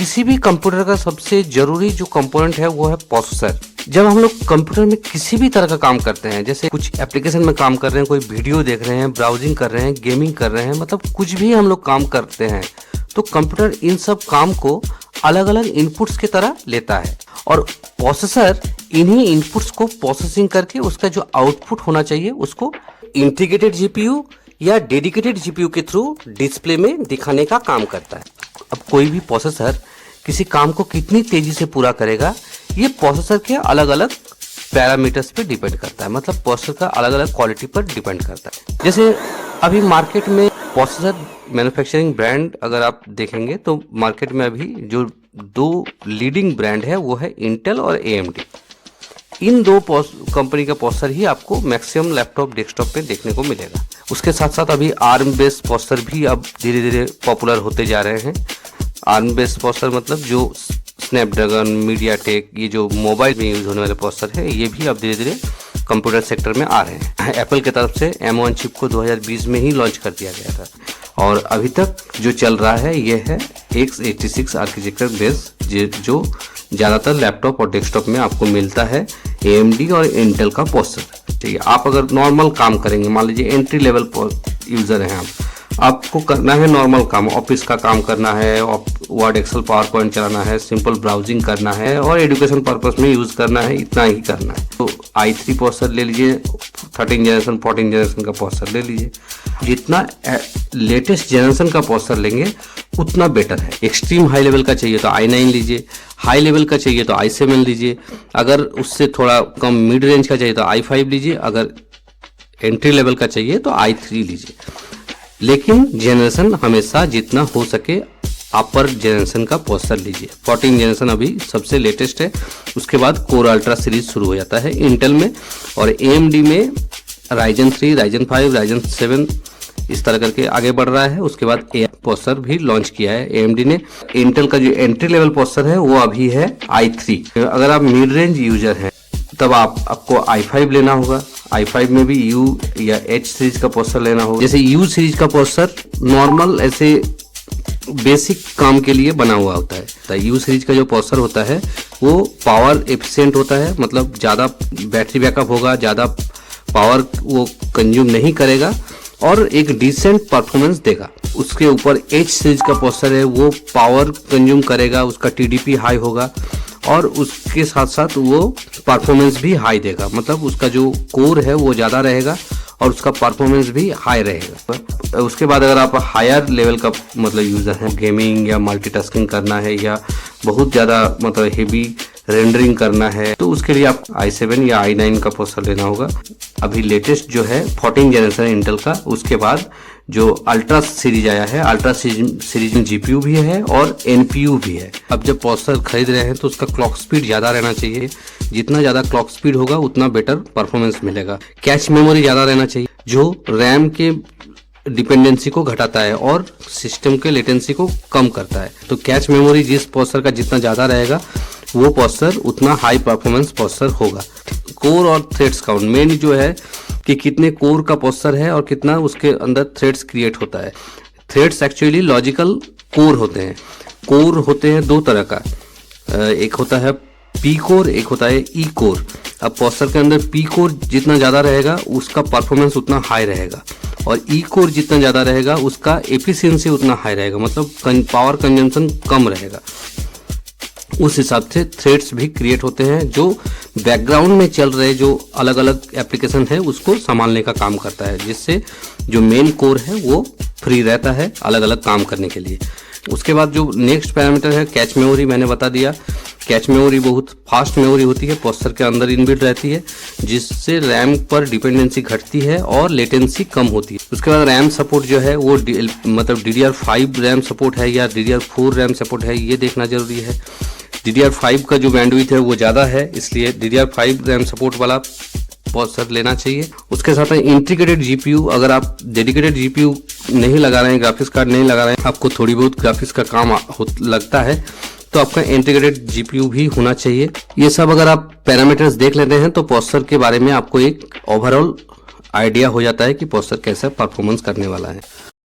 किसी भी कंप्यूटर का सबसे जरूरी जो कंपोनेंट है वो है प्रोसेसर। जब हम लोग कंप्यूटर में किसी भी तरह का काम करते हैं, जैसे कुछ एप्लीकेशन में काम कर रहे हैं, कोई वीडियो देख रहे हैं, ब्राउजिंग कर रहे हैं, गेमिंग कर रहे हैं, मतलब कुछ भी हम लोग काम करते हैं, तो कंप्यूटर इन सब काम को अलग अलग इनपुट्स की तरह लेता है और प्रोसेसर इन्हीं इनपुट्स को प्रोसेसिंग करके उसका जो आउटपुट होना चाहिए उसको इंटीग्रेटेड जीपीयू या डेडिकेटेड जीपीयू के थ्रू डिस्प्ले में दिखाने का काम करता है। अब कोई भी प्रोसेसर किसी काम को कितनी तेजी से पूरा करेगा ये प्रोसेसर के अलग अलग पैरामीटर्स पे डिपेंड करता है, मतलब प्रोसेसर का अलग अलग क्वालिटी पर डिपेंड करता है। जैसे अभी मार्केट में प्रोसेसर मैन्युफैक्चरिंग ब्रांड अगर आप देखेंगे तो मार्केट में अभी जो दो लीडिंग ब्रांड है वो है इंटेल और AMD। इन दो कंपनी का प्रोसेसर ही आपको मैक्सिमम लैपटॉप डेस्कटॉप पे देखने को मिलेगा। उसके साथ साथ अभी ARM बेस्ड प्रोसेसर भी अब धीरे धीरे पॉपुलर होते जा रहे हैं। ARM बेस्ड प्रोसेसर मतलब जो स्नैपड्रैगन, मीडियाटेक, ये जो मोबाइल में यूज होने वाले प्रोसेसर है ये भी अब धीरे धीरे कंप्यूटर सेक्टर में आ रहे हैं। एप्पल की तरफ से M1 चिप को 2020 में ही लॉन्च कर दिया गया था और अभी तक जो चल रहा है ये है x86 आर्किटेक्चर बेस्ड, जो ज़्यादातर लैपटॉप और डेस्कटॉप में आपको मिलता है। AMD और इंटेल का प्रोसेसर चाहिए। आप अगर नॉर्मल काम करेंगे, मान लीजिए एंट्री लेवल यूज़र हैं आपको करना है नॉर्मल काम, ऑफिस का काम करना है, वर्ड, एक्सेल, पावर पॉइंट चलाना है, सिंपल ब्राउजिंग करना है और एजुकेशन पर्पस में यूज़ करना है, इतना ही करना है तो i3 प्रोसेसर ले लीजिए, 13 जनरेशन 14 जनरेशन का प्रोसेसर ले लीजिए। जितना लेटेस्ट जनरेशन का प्रोसेसर लेंगे उतना बेटर है। एक्सट्रीम हाई लेवल का चाहिए तो i9 लीजिए, हाई लेवल का चाहिए तो i7 लीजिए, अगर उससे थोड़ा कम मिड रेंज का चाहिए तो i5 लीजिए, अगर एंट्री लेवल का चाहिए तो i3 लीजिए। लेकिन जनरेशन हमेशा जितना हो सके अपर जनरेशन का प्रोसेसर लीजिए। 14 जनरेशन अभी सबसे लेटेस्ट है, उसके बाद कोर अल्ट्रा सीरीज शुरू हो जाता है इंटेल में, और AMD में Ryzen 3, Ryzen 5, Ryzen 7 इस तरह करके आगे बढ़ रहा है। उसके बाद प्रोसेसर भी लॉन्च किया है AMD ने। इंटेल का जो एंट्री लेवल प्रोसेसर है वो अभी है i3। अगर आप मिड रेंज यूजर हैं तब आपको i5 लेना होगा। i5 में भी U या H सीरीज का प्रोसेसर लेना होगा। जैसे U सीरीज का प्रोसेसर नॉर्मल ऐसे बेसिक काम के लिए बना हुआ होता है। तो U सीरीज का जो प्रोसेसर होता है वो पावर एफिशिएंट होता है, मतलब ज़्यादा बैटरी बैकअप होगा, ज़्यादा पावर वो कंज्यूम नहीं करेगा और एक डिसेंट परफॉर्मेंस देगा। उसके ऊपर H सीरीज का प्रोसेसर है वो पावर कंज्यूम करेगा, उसका TDP हाई होगा और उसके साथ साथ वो परफॉर्मेंस भी हाई देगा, मतलब उसका जो कोर है वो ज़्यादा रहेगा और उसका परफॉर्मेंस भी हाई रहेगा। उसके बाद अगर आप हायर लेवल का मतलब यूज़र हैं, गेमिंग या मल्टीटास्किंग करना है या बहुत ज़्यादा मतलब हेवी रेंडरिंग करना है तो उसके लिए आप i7 या i9 का प्रोसेसर लेना होगा। अभी लेटेस्ट जो है 14 जनरेशन इंटेल का, उसके बाद जो अल्ट्रा सीरीज आया है, अल्ट्रा सीरीज में GPU भी है और NPU भी है। अब जब प्रोसेसर खरीद रहे हैं तो उसका क्लॉक स्पीड ज़्यादा रहना चाहिए। जितना ज़्यादा क्लॉक स्पीड होगा उतना बेटर परफॉर्मेंस मिलेगा। कैश मेमोरी ज़्यादा रहना चाहिए जो रैम के डिपेंडेंसी को घटाता है और सिस्टम के लेटेंसी को कम करता है। तो कैश मेमोरी जिस प्रोसेसर का जितना ज़्यादा रहेगा वो प्रोसेसर उतना हाई परफॉर्मेंस प्रोसेसर होगा। कोर और थ्रेड्स काउंट मेन जो है कि कितने कोर का प्रोसेसर है और कितना उसके अंदर थ्रेड्स क्रिएट होता है। थ्रेड्स एक्चुअली लॉजिकल कोर होते हैं। कोर होते हैं दो तरह का, एक होता है P कोर, एक होता है E कोर। अब प्रोसेसर के अंदर P कोर जितना ज़्यादा रहेगा उसका परफॉर्मेंस उतना हाई रहेगा और E कोर जितना ज़्यादा रहेगा उसका एफिशिएंसी उतना हाई रहेगा, मतलब पावर कंजम्पशन कम रहेगा। उस हिसाब से थ्रेड्स भी क्रिएट होते हैं जो बैकग्राउंड में चल रहे जो अलग अलग एप्लीकेशन है उसको संभालने का काम करता है, जिससे जो मेन कोर है वो फ्री रहता है अलग अलग काम करने के लिए। उसके बाद जो नेक्स्ट पैरामीटर है कैच मेमोरी, मैंने बता दिया। कैच मेमोरी बहुत फास्ट मेमोरी होती है, प्रोसेसर के अंदर इनबिल्ट रहती है, जिससे रैम पर डिपेंडेंसी घटती है और लेटेंसी कम होती है। उसके बाद रैम सपोर्ट जो है वो मतलब DDR5 रैम सपोर्ट है या DDR4 रैम सपोर्ट है, ये देखना जरूरी है। DDR5 का जो बैंडविड्थ है वो ज़्यादा है, इसलिए DDR5 रैम सपोर्ट वाला प्रोसेसर लेना चाहिए। उसके साथ में इंटीग्रेटेड GPU, अगर आप डेडिकेटेड GPU नहीं लगा रहे हैं, ग्राफिक्स कार्ड नहीं लगा रहे हैं, आपको थोड़ी बहुत ग्राफिक्स का काम लगता है तो आपका इंटीग्रेटेड GPU भी होना चाहिए। ये सब अगर आप पैरामीटर्स देख लेते हैं तो प्रोसेसर के बारे में आपको एक ओवरऑल आइडिया हो जाता है कि प्रोसेसर कैसा परफॉर्मेंस करने वाला है।